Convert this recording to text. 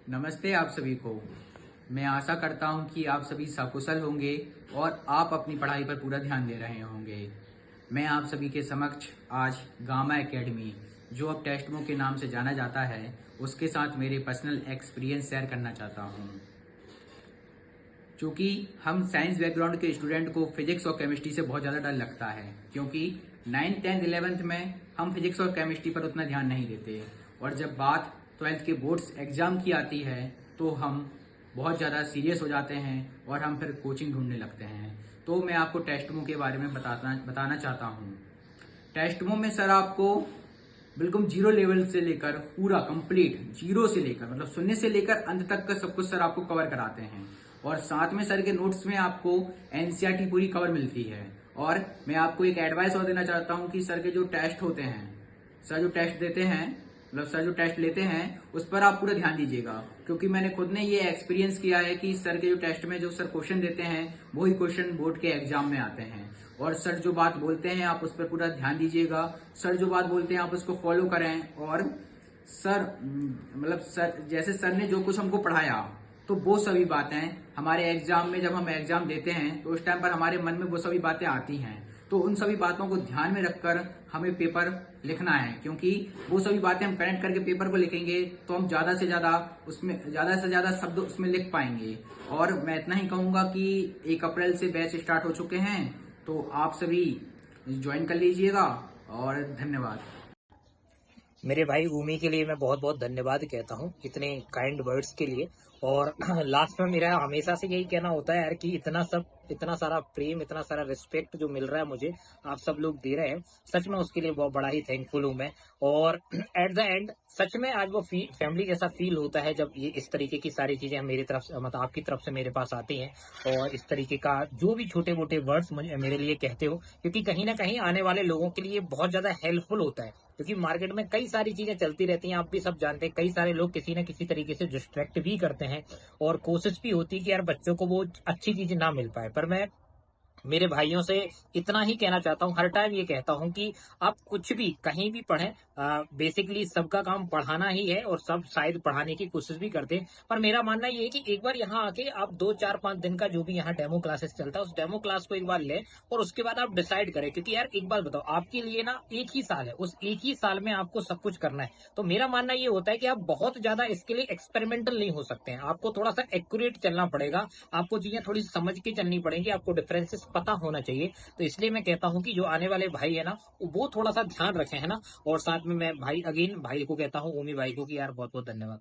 नमस्ते आप सभी को। मैं आशा करता हूं कि आप सभी सकुशल होंगे और आप अपनी पढ़ाई पर पूरा ध्यान दे रहे होंगे। मैं आप सभी के समक्ष आज गामा एकेडमी, जो अब टेस्टमो के नाम से जाना जाता है, उसके साथ मेरे पर्सनल एक्सपीरियंस शेयर करना चाहता हूं। क्योंकि हम साइंस बैकग्राउंड के स्टूडेंट को फिजिक्स और केमिस्ट्री से बहुत ज़्यादा डर लगता है, क्योंकि 9th 10th 11th में हम फिजिक्स और केमिस्ट्री पर उतना ध्यान नहीं देते, और जब बात 12th के बोर्ड्स एग्जाम की आती है तो हम बहुत ज़्यादा सीरियस हो जाते हैं और हम फिर कोचिंग ढूंढने लगते हैं। तो मैं आपको टेस्टमो के बारे में बताना चाहता हूँ। टेस्टमो में सर आपको बिल्कुल जीरो लेवल से लेकर पूरा कंप्लीट जीरो से लेकर मतलब शून्य से लेकर अंत तक का सब कुछ सर आपको कवर कराते हैं, और साथ में सर के नोट्स में आपको एनसीईआरटी पूरी कवर मिलती है। और मैं आपको एक एडवाइस और देना चाहता हूं कि सर के जो टेस्ट होते हैं, सर जो टेस्ट देते हैं मतलब सर जो टेस्ट लेते हैं उस पर आप पूरा ध्यान दीजिएगा, क्योंकि मैंने खुद ने ये एक्सपीरियंस किया है कि सर के जो टेस्ट में जो सर क्वेश्चन देते हैं वही क्वेश्चन बोर्ड के एग्जाम में आते हैं। और सर जो बात बोलते हैं आप उस पर पूरा ध्यान दीजिएगा। सर जो बात बोलते हैं आप उसको फॉलो करें। और सर मतलब सर जैसे सर ने जो कुछ हमको पढ़ाया तो वो सभी बातें हमारे एग्जाम में जब हम एग्जाम देते हैं तो उस टाइम पर हमारे मन में वो सभी बातें आती हैं। तो उन सभी बातों को ध्यान में रखकर हमें पेपर लिखना है, क्योंकि वो सभी बातें हम कनेक्ट करके पेपर को लिखेंगे तो हम ज्यादा से ज्यादा शब्द उसमें लिख पाएंगे। और मैं इतना ही कहूंगा कि 1 अप्रैल से बैच स्टार्ट हो चुके हैं, तो आप सभी ज्वाइन कर लीजिएगा। और धन्यवाद। मेरे भाई भूमि के लिए मैं बहुत बहुत धन्यवाद कहता हूँ इतने काइंड वर्ड्स के लिए। और लास्ट में मेरा हमेशा से यही कहना होता है यार कि इतना सारा प्रेम, इतना सारा रिस्पेक्ट जो मिल रहा है मुझे, आप सब लोग दे रहे हैं, सच में उसके लिए बहुत बड़ा ही थैंकफुल हूँ मैं। और एट द एंड सच में आज वो फैमिली जैसा फील होता है जब ये इस तरीके की सारी चीजें मेरी तरफ से मतलब आपकी तरफ से मेरे पास आती हैं, और इस तरीके का जो भी छोटे मोटे वर्ड्स मेरे लिए कहते हो, क्योंकि कहीं ना कहीं आने वाले लोगों के लिए बहुत ज्यादा हेल्पफुल होता है। क्योंकि मार्केट में कई सारी चीजें चलती रहती हैं, आप भी सब जानते हैं, कई सारे लोग किसी न किसी तरीके से डिस्ट्रैक्ट भी करते हैं, और कोशिश भी होती है कि यार बच्चों को वो अच्छी चीजें ना मिल पाए। पर मैं मेरे भाइयों से इतना ही कहना चाहता हूँ, हर टाइम ये कहता हूँ कि आप कुछ भी कहीं भी पढ़ें, बेसिकली सबका काम पढ़ाना ही है, और सब शायद पढ़ाने की कोशिश भी करते हैं। पर मेरा मानना ये है कि एक बार यहाँ आके आप 2 4 5 दिन का जो भी यहाँ डेमो क्लासेस चलता है उस डेमो क्लास को एक बार लें, और उसके बाद आप डिसाइड करें। क्योंकि यार एक बात बताओ, आपके लिए ना 1 ही साल है, उस 1 ही साल में आपको सब कुछ करना है। तो मेरा मानना ये होता है कि आप बहुत ज्यादा इसके लिए एक्सपेरिमेंटल नहीं हो सकते हैं, आपको थोड़ा सा एक्यूरेट चलना पड़ेगा, आपको चीजें थोड़ी समझ के चलनी पड़ेंगी, आपको डिफरेंसेस पता होना चाहिए। तो इसलिए मैं कहता हूँ कि जो आने वाले भाई है ना, वो थोड़ा सा ध्यान रखें, है ना। और साथ में मैं भाई को कहता हूँ, ओमी भाई को, कि यार बहुत बहुत धन्यवाद।